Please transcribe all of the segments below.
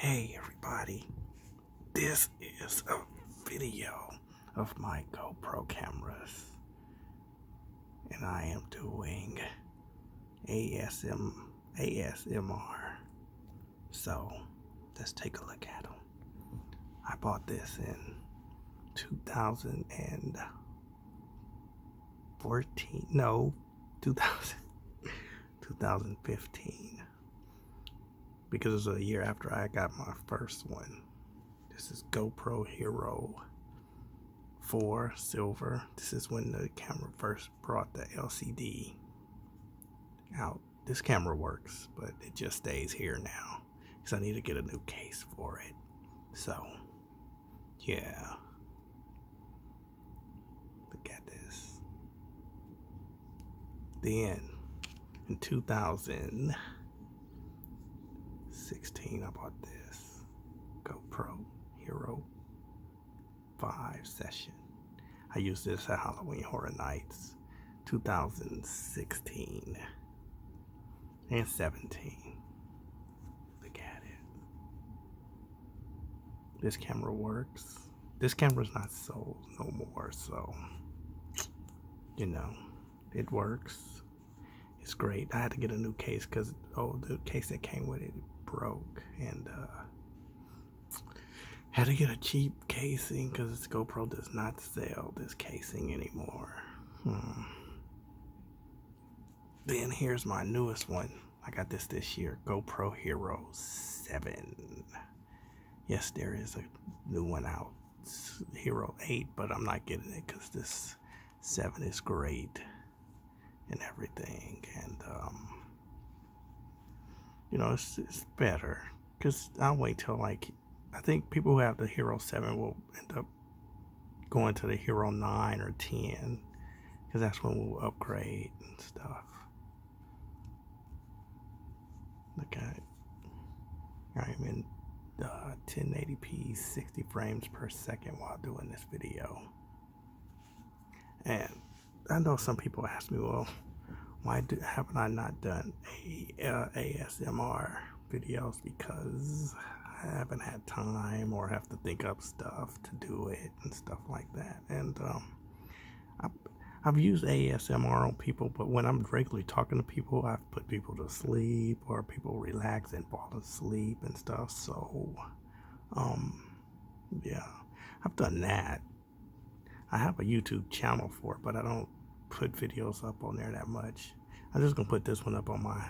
Hey everybody, this is a video of my GoPro cameras, and I am doing ASMR. So let's take a look at them. I bought this in 2015, because it was a year after I got my first one. This is GoPro Hero 4 Silver. This is when the camera first brought the LCD out. This camera works, but it just stays here now because I need to get a new case for it. So, yeah. Look at this. Then, in 2016, I bought this GoPro Hero 5 Session. I used this at Halloween Horror Nights 2016 and 17. Look at it. This camera works. This camera's not sold no more, so you know, it works. It's great. I had to get a new case because the case that came with it broke, and had to get a cheap casing because GoPro does not sell this casing anymore. Then here's my newest one. I got this year, GoPro Hero 7. Yes, there is a new one out, Hero 8, but I'm not getting it because this 7 is great and everything, and you know, it's better because I'll wait till, like, I think people who have the Hero 7 will end up going to the Hero 9 or 10 because that's when we'll upgrade and stuff. Look at it. I'm in 1080p 60 frames per second while doing this video. And I know some people ask me, well, why haven't I not done ASMR videos? Because I haven't had time or have to think up stuff to do it and stuff like that. And I've used ASMR on people, but when I'm regularly talking to people, I've put people to sleep or people relax and fall asleep and stuff. So yeah, I've done that. I have a YouTube channel for it, but I don't put videos up on there that much. I'm just gonna put this one up on my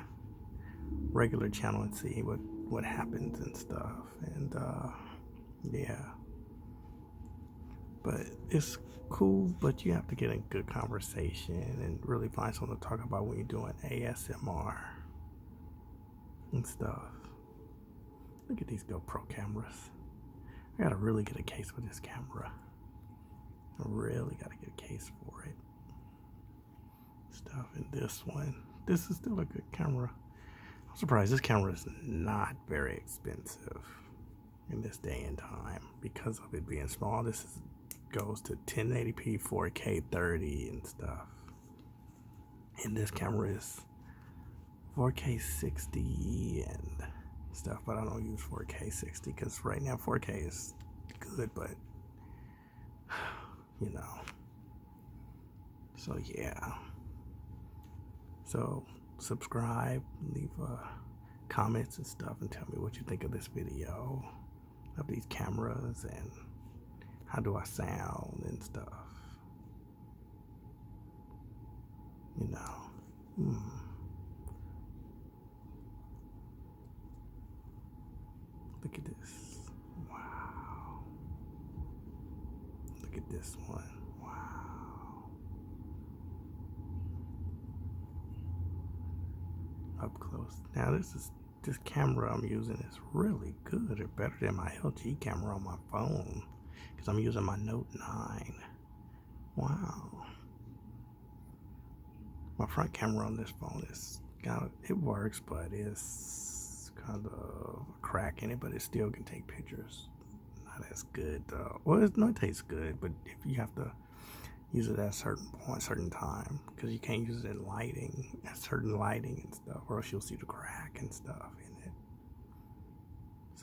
regular channel and see what happens and stuff. And yeah, but it's cool, but you have to get in good conversation and really find something to talk about when you're doing ASMR and stuff. Look at these GoPro cameras. I gotta really get a case for this camera. I really gotta get a case for it. Stuff in this one. This is still a good camera. I'm surprised this camera is not very expensive in this day and time because of it being small. This goes to 1080p 4K 30 and stuff, and this camera is 4K 60 and stuff, but I don't use 4K 60 because right now 4K is good, but you know, so yeah. So subscribe, leave comments and stuff, and tell me what you think of this video, of these cameras, and how do I sound and stuff, you know. Look at this. Wow. Look at this one. Wow. Up close. Now this camera I'm using is really good, or better than my LG camera on my phone, because I'm using my Note 9. Wow. My front camera on this phone it works, but it's kind of a crack in it, but it still can take pictures. Not as good though. Well, it tastes good, but if you have to use it at a certain point, certain time, because you can't use it in lighting, at certain lighting and stuff, or else you'll see the crack and stuff in it.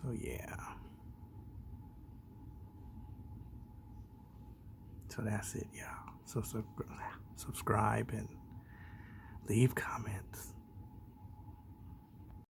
So yeah. So that's it, y'all. So subscribe and leave comments.